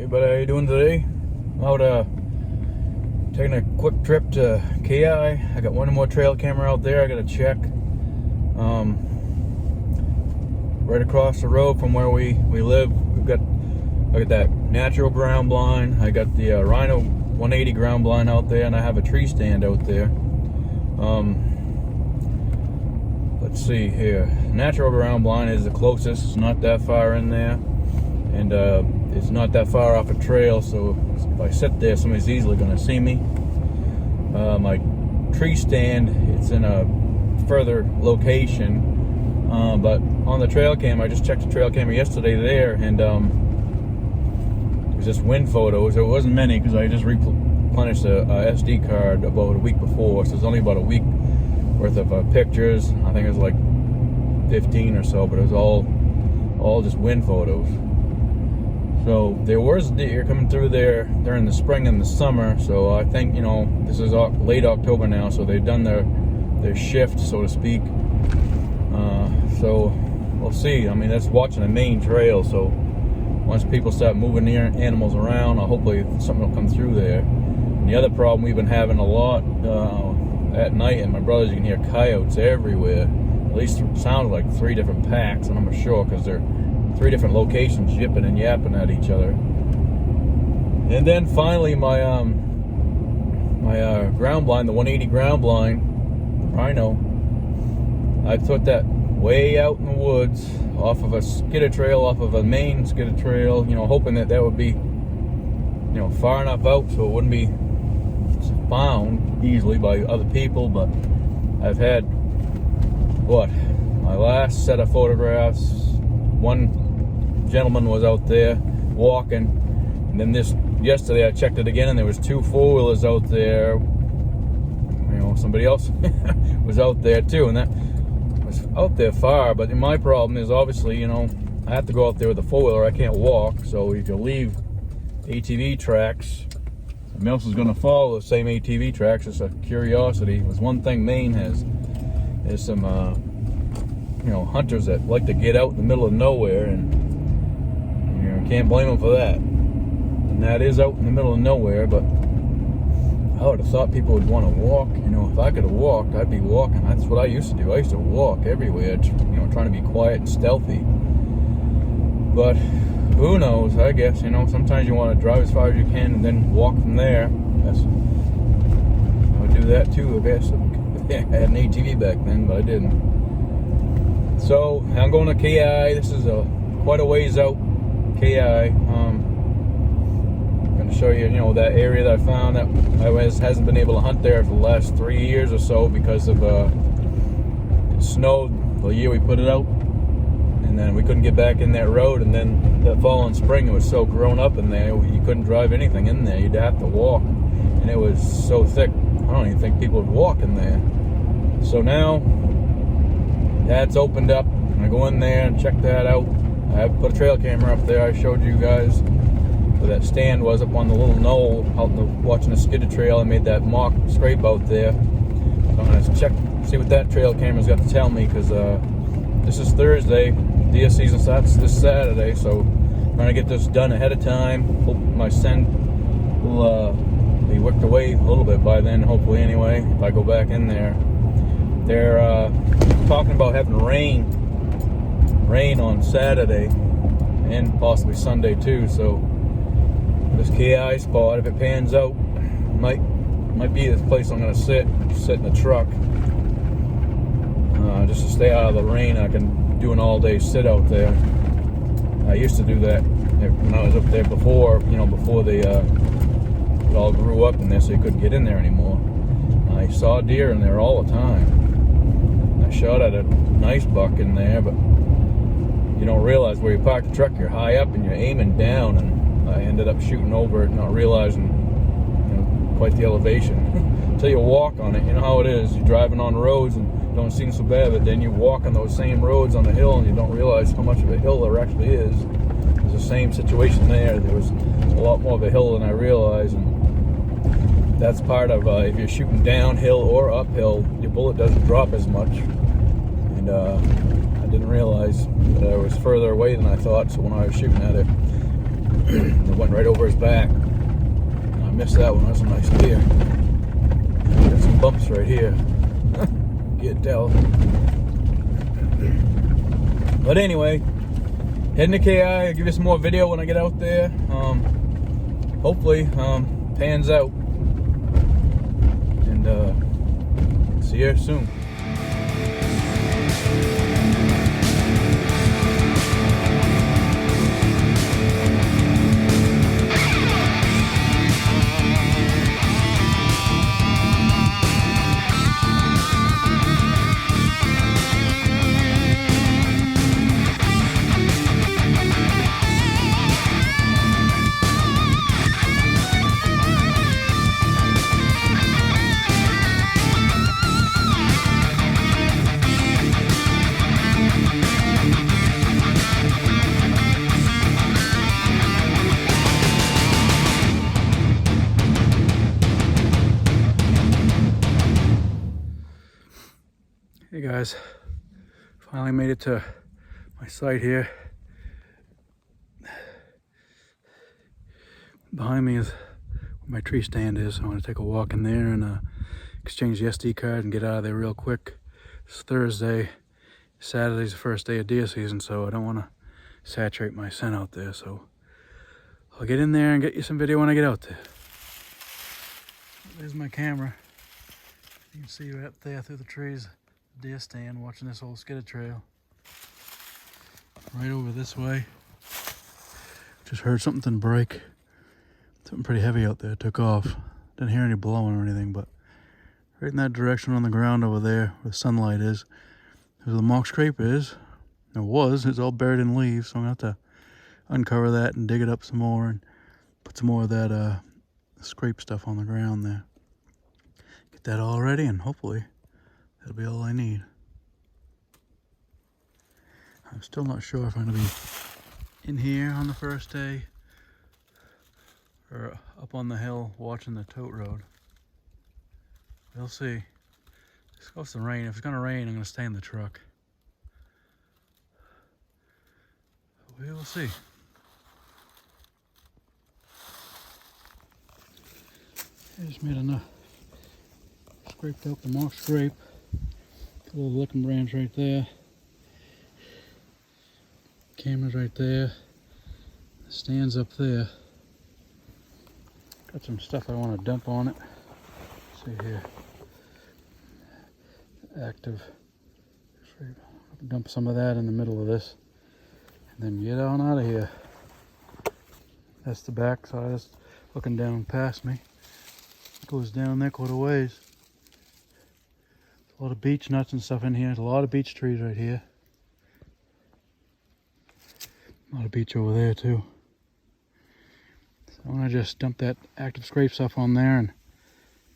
Hey buddy, how you doing today? I'm out taking a quick trip to KI. I got one more trail camera out there I gotta check. Right across the road from where we live, I got that natural ground blind. I got the Rhino 180 ground blind out there, and I have a tree stand out there. Let's see here. Natural ground blind is the closest. It's not that far in there, and it's not that far off a trail, so if I sit there, somebody's easily going to see me. My tree stand, it's in a further location, but on the trail cam, I just checked the trail camera yesterday there, and it was just wind photos. It wasn't many because I just replenished a SD card about a week before, so it's only about a week worth of pictures. I think it was like 15 or so, but it was all just wind photos. So there was deer coming through there during the spring and the summer. So I think, this is late October now, so they've done their shift, so to speak. So we'll see. I mean, that's watching a Maine trail. So once people start moving the animals around, hopefully something will come through there. And the other problem we've been having a lot at night, and my brothers, you can hear coyotes everywhere. At least it sounds like 3 different packs, and I'm sure because they're 3 different locations yipping and yapping at each other. And then finally my ground blind, the 180 ground blind, Rhino, I put that way out in the woods off of a skidder trail, off of a Maine skidder trail, hoping that would be far enough out so it wouldn't be found easily by other people. But I've had my last set of photographs, one gentleman was out there walking, and then yesterday I checked it again, and there was 2 4-wheelers out there. Somebody else was out there too, and that was out there far. But my problem is, obviously, I have to go out there with a 4-wheeler. I can't walk, so you can leave ATV tracks. Somebody else is going to follow the same ATV tracks. It's a curiosity. There's one thing Maine has. There's some hunters that like to get out in the middle of nowhere, and can't blame them for that. And that is out in the middle of nowhere, but I would have thought people would want to walk. If I could have walked, I'd be walking. That's what I used to do. I used to walk everywhere, trying to be quiet and stealthy. But who knows? I guess, sometimes you want to drive as far as you can and then walk from there. I would do that too, I guess. I had an ATV back then, but I didn't. So I'm going to KI. This is quite a ways out. KI. I'm going to show you, that area that I found that hasn't been able to hunt there for the last 3 years or so because of it snowed the year we put it out, and then we couldn't get back in that road. And then that fall and spring, it was so grown up in there, you couldn't drive anything in there. You'd have to walk, and it was so thick. I don't even think people would walk in there. So now that's opened up. I'm gonna go in there and check that out. I have put a trail camera up there. I showed you guys where that stand was, up on the little knoll out watching the skidder trail. I made that mock scrape out there. So I'm gonna check, see what that trail camera's got to tell me, because this is Thursday. Deer season starts this Saturday, so I'm trying to get this done ahead of time. Hope my scent will be wicked away a little bit by then, hopefully, anyway, if I go back in there. They're talking about having rain on Saturday and possibly Sunday too. So this KI spot, if it pans out, might be this place I'm going to sit in the truck, just to stay out of the rain. I can do an all-day sit out there. I used to do that when I was up there before, before they it all grew up in there, so you couldn't get in there anymore. I saw deer in there all the time. I shot at a nice buck in there, but you don't realize where you park the truck, you're high up and you're aiming down, and I ended up shooting over it, not realizing quite the elevation until you walk on it. You know how it is, you're driving on roads and don't seem so bad, but then you walk on those same roads on the hill and you don't realize how much of a hill there actually is. There's the same situation there. There was a lot more of a hill than I realized, and that's part of if you're shooting downhill or uphill, your bullet doesn't drop as much. And I didn't realize that I was further away than I thought, so when I was shooting at it, the went right over his back. And I missed that one. That's a nice deer. Got some bumps right here. Can't tell. But anyway, heading to KI. I'll give you some more video when I get out there. Hopefully, pans out. And see you soon. Hey guys, finally made it to my site here. Behind me is where my tree stand is. I want to take a walk in there and exchange the SD card and get out of there real quick. It's Thursday. Saturday's the first day of deer season, so I don't want to saturate my scent out there. So I'll get in there and get you some video when I get out there. There's my camera. You can see right up there through the trees. Deer stand watching this whole skidder trail. Right over this way. Just heard something break. Something pretty heavy out there. Took off. Didn't hear any blowing or anything, but right in that direction on the ground over there where the sunlight is where the mock scrape is. It's all buried in leaves, so I'm gonna have to uncover that and dig it up some more and put some more of that scrape stuff on the ground there. Get that all ready and hopefully that'll be all I need. I'm still not sure if I'm going to be in here on the first day or up on the hill watching the tote road. We'll see. It's supposed to rain. If it's going to rain, I'm going to stay in the truck. We will see. I just made enough. Scraped up the mock scrape. A little licking branch right there. Camera's right there. The stand's up there. Got some stuff I want to dump on it. Let's see here. Active. Dump some of that in the middle of this. And then get on out of here. That's the back side. That's looking down past me. It goes down there quite a ways. A lot of beech nuts and stuff in here. There's a lot of beech trees right here. A lot of beech over there too. So I want to just dump that active scrape stuff on there and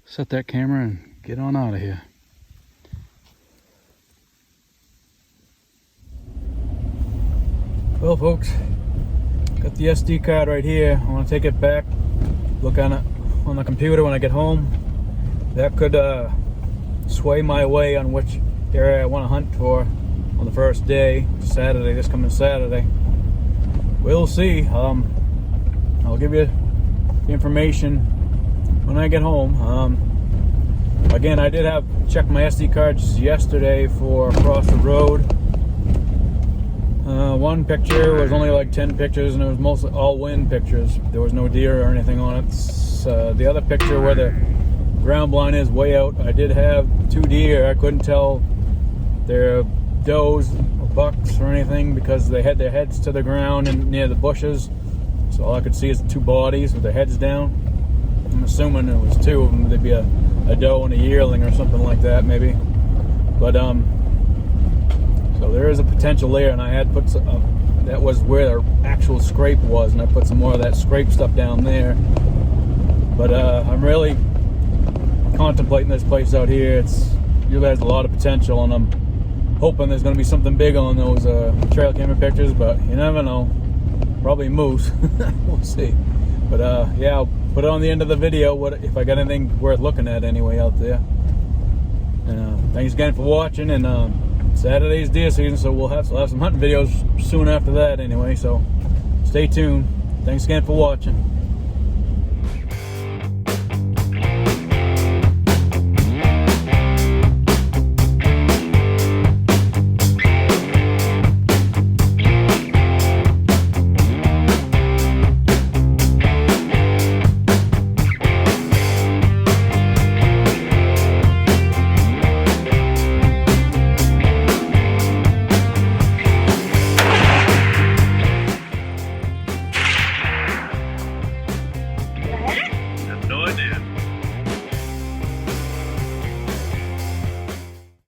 set that camera and get on out of here. Well folks, got the SD card right here. I want to take it back, look on it on the computer when I get home. That could sway my way on which area I want to hunt for on the first day, Saturday, this coming Saturday. We'll see. I'll give you the information when I get home. Again, I did check my SD cards yesterday for across the road. One picture was only like 10 pictures and it was mostly all wind pictures. There was no deer or anything on it. The other picture where the ground blind is way out, I did have 2 deer. I couldn't tell they're does or bucks or anything because they had their heads to the ground and near the bushes. So all I could see is 2 bodies with their heads down. I'm assuming it was 2 of them. There'd be a doe and a yearling or something like that maybe. But so there is a potential there, and I had put some, that was where the actual scrape was, and I put some more of that scrape stuff down there. But I'm really contemplating this place out here. It really has a lot of potential, and I'm hoping there's going to be something big on those trail camera pictures, but you never know. Probably moose. We'll see. But yeah, I'll put it on the end of the video if I got anything worth looking at anyway out there. And thanks again for watching, and Saturday's deer season, so we'll have some hunting videos soon after that anyway, so stay tuned. Thanks again for watching.